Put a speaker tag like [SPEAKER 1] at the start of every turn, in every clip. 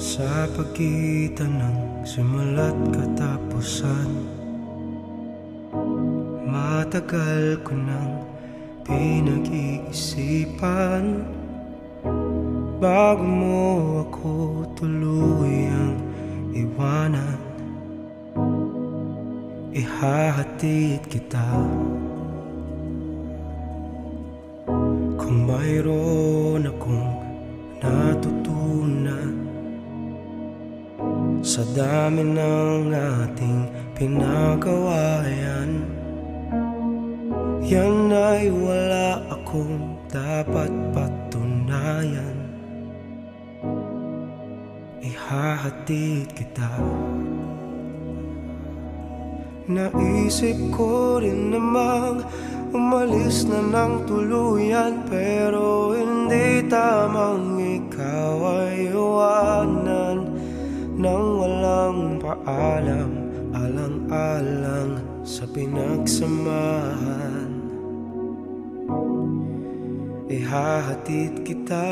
[SPEAKER 1] Sa pagitan ng simula't katapusan, matagal ko nang pinag-iisipan bago mo ako tuluyang iwanan. Ihahatid kita kung mayroon akong natutunan sa dami ng ating pinagawayan. Yan ay wala akong dapat patunayan. Ihahatid kita. Naisip ko rin namang umalis na ng tuluyan, pero hindi tamang ikaw ay iwanan nang walang paalam, alang-alang sa pinagsamahan. Ihahatid kita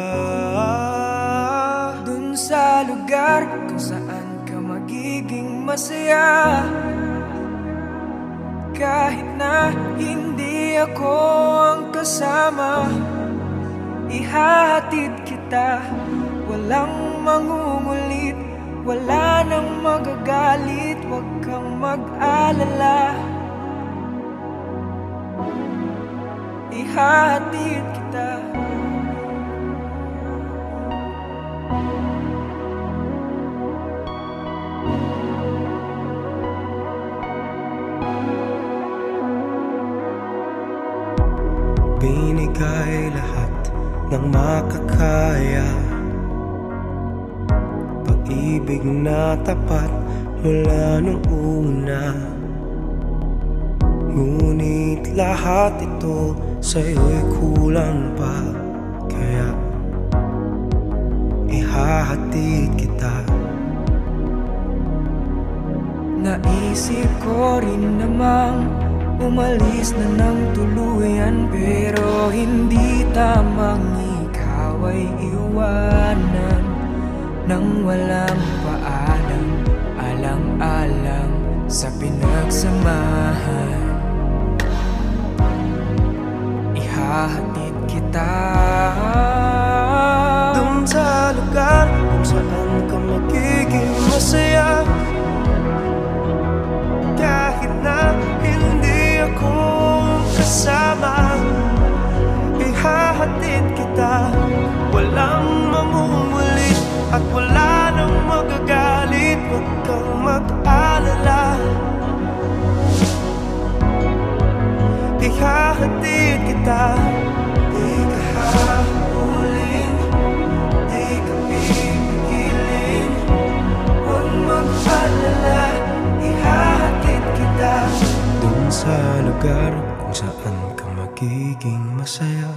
[SPEAKER 1] dun sa lugar kung saan ka magiging masaya, kahit na hindi ako ang kasama. Ihahatid kita, walang mangungulit, wala nang magagalit, huwag kang mag-alala. Ihahatid kita. Binigay lahat ng makakaya, pag-ibig na tapat mula nung una. Ngunit lahat ito sa'yo'y kulang pa, kaya ihahatid kita. Naisip ko rin namang umalis na ng tuluyan, pero hindi tamang ikaw ay iwanan nang walang paalam, alang-alang sa pinagsamahan. Ihahatid kita dun sa lugar kung saan ka magiging masaya, kahit na hindi ako kasama. Ihahatid kita, walang mamumulit at wala nang magagalit, huwag kang mag-alala. Ihahatid kita. Di ka habulin, di ka pipigilin, huwag mag-alala. Ihahatid kita dun sa lugar kung saan ka magiging masaya,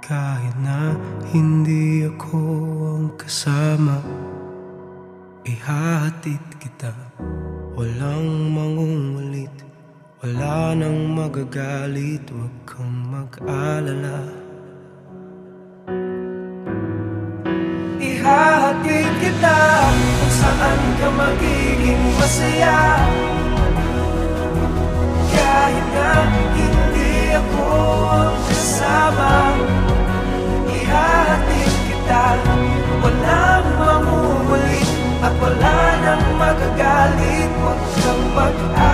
[SPEAKER 1] kahit na hindi ako ang kasama. Ihahatid kita, walang mangungulit, wala nang magagalit, huwag kang mag-alala. Ihahatid kita kung saan ka magiging masaya, kahit na hindi ako ang kasama. Ihahatid kita, walang mamumulit at wala nang magagalit, huwag kang mag-alala.